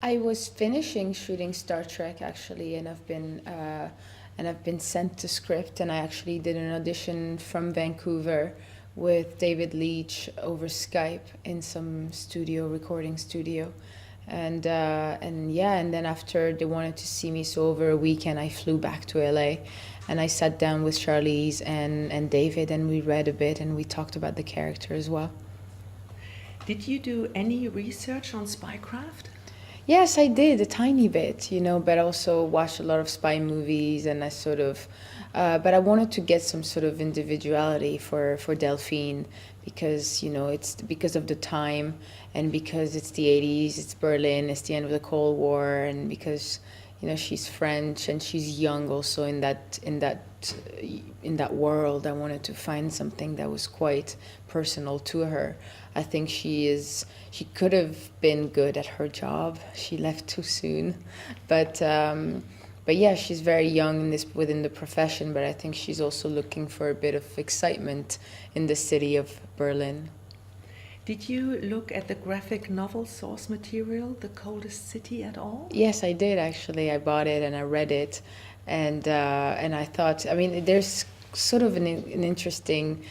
I was finishing shooting Star Trek actually, and I've been sent the script, and I actually did an audition from Vancouver with David Leitch over Skype in some studio, recording studio, and yeah, and then after they wanted to see me, so over a weekend I flew back to LA, and I sat down with Charlize and David, and we read a bit, and we talked about the character as well. Did you do any research on spycraft? Yes, I did a tiny bit, but I also watched a lot of spy movies, and I sort of, but I wanted to get some sort of individuality for Delphine because it's because of the time, and because it's the 80s, it's Berlin, it's the end of the Cold War, and because she's French and she's young also in that world. I wanted to find something that was quite personal to her. I think she could have been good at her job. She left too soon, but yeah, she's very young within the profession. But I think she's also looking for a bit of excitement in the city of Berlin. Did you look at the graphic novel source material, The Coldest City, at all? Yes, I did actually. I bought it and I read it, and I thought, I mean, there's sort of an interesting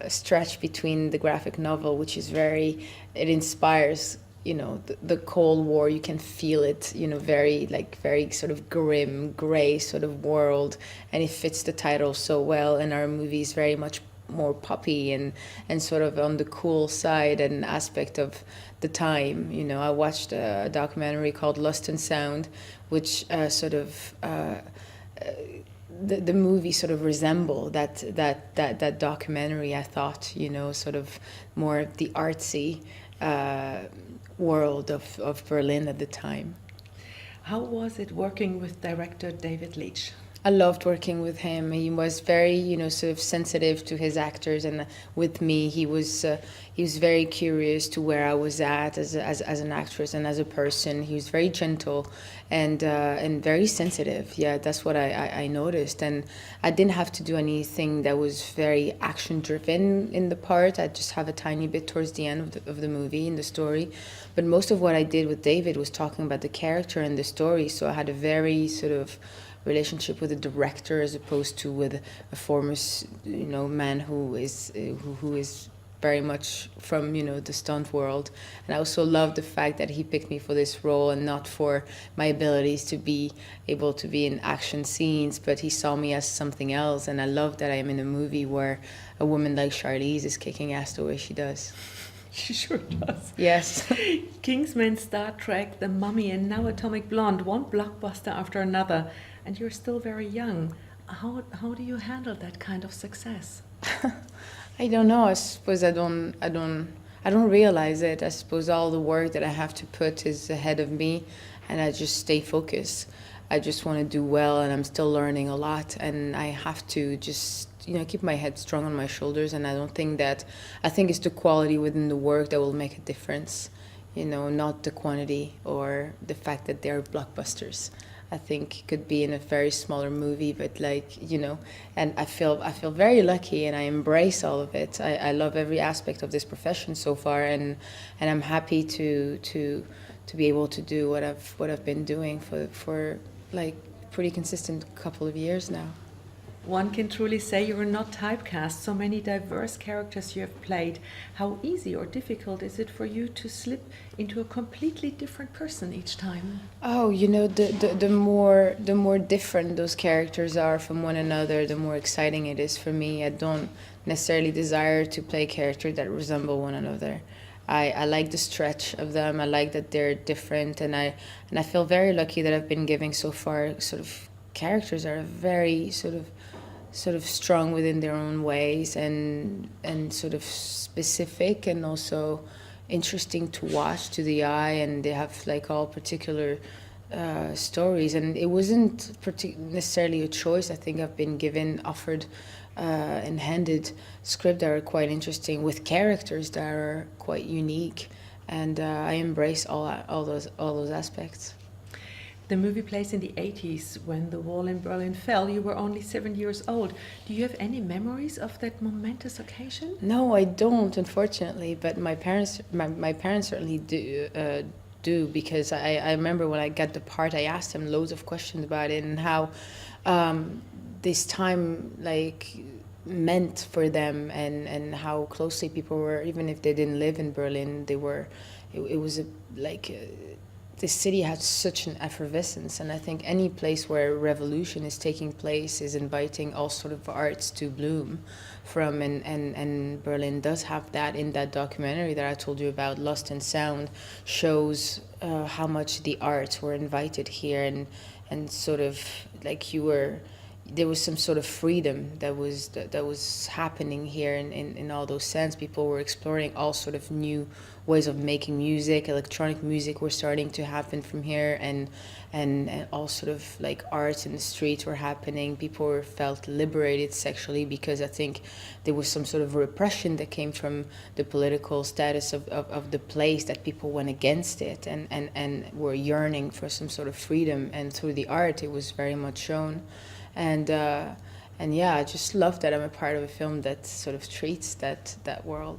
stretch between the graphic novel, which is it inspires, the Cold War. You can feel it, very sort of grim, gray sort of world, and it fits the title so well. And our movie is very much more poppy and sort of on the cool side and aspect of the time. I watched a documentary called Lost and Sound, which the movie sort of resembled that documentary. I thought, sort of more the artsy world of Berlin at the time. How was it working with director David Leitch? I loved working with him. He was very, sort of sensitive to his actors, and with me, he was very curious to where I was at as an actress and as a person. He was very gentle and very sensitive. Yeah, that's what I noticed, and I didn't have to do anything that was very action driven in the part. I just have a tiny bit towards the end of the movie in the story, but most of what I did with David was talking about the character and the story. So I had a very sort of relationship with the director as opposed to with a former man who is very much from the stunt world. And I also love the fact that he picked me for this role and not for my abilities to be able to be in action scenes, but he saw me as something else. And I love that I am in a movie where a woman like Charlize is kicking ass the way she does. She sure does. Yes. Kingsman, Star Trek, The Mummy, and now Atomic Blonde, one blockbuster after another, and you're still very young. How do you handle that kind of success? I don't know. I suppose I don't realize it. I suppose all the work that I have to put is ahead of me, and I just stay focused. I just want to do well, and I'm still learning a lot, and I have to just keep my head strong on my shoulders. And I think it's the quality within the work that will make a difference, not the quantity or the fact that they're blockbusters. I think it could be in a very smaller movie, but and I feel very lucky, and I embrace all of it. I love every aspect of this profession so far, and I'm happy to be able to do what I've been doing for like pretty consistent couple of years now. One can truly say you are not typecast. So many diverse characters you have played. How easy or difficult is it for you to slip into a completely different person each time? Oh, the more different those characters are from one another, the more exciting it is for me. I don't necessarily desire to play characters that resemble one another. I like the stretch of them. I like that they're different, and I feel very lucky that I've been giving so far sort of characters that are very sort of strong within their own ways, and sort of specific, and also interesting to watch to the eye, and they have like all particular stories. And it wasn't necessarily a choice. I think I've been offered and handed scripts that are quite interesting with characters that are quite unique, and I embrace all those aspects. The movie plays in the 80s when the wall in Berlin fell. You were only 7 years old. Do you have any memories of that momentous occasion? No, I don't, unfortunately. But my parents certainly do, because I remember when I got the part, I asked him loads of questions about it and how this time like meant for them, and how closely people were, even if they didn't live in Berlin, they were, it was a, like the city had such an effervescence, and I think any place where revolution is taking place is inviting all sort of arts to bloom from, and Berlin does have that. In that documentary that I told you about, Lost in Sound, shows how much the arts were invited here, and sort of like there was some sort of freedom that was happening here in all those sense. People were exploring all sort of new ways of making music. Electronic music were starting to happen from here, and all sort of like arts in the streets were happening. People felt liberated sexually, because I think there was some sort of repression that came from the political status of the place, that people went against it and were yearning for some sort of freedom, and through the art it was very much shown. And yeah, I just love that I'm a part of a film that sort of treats that world.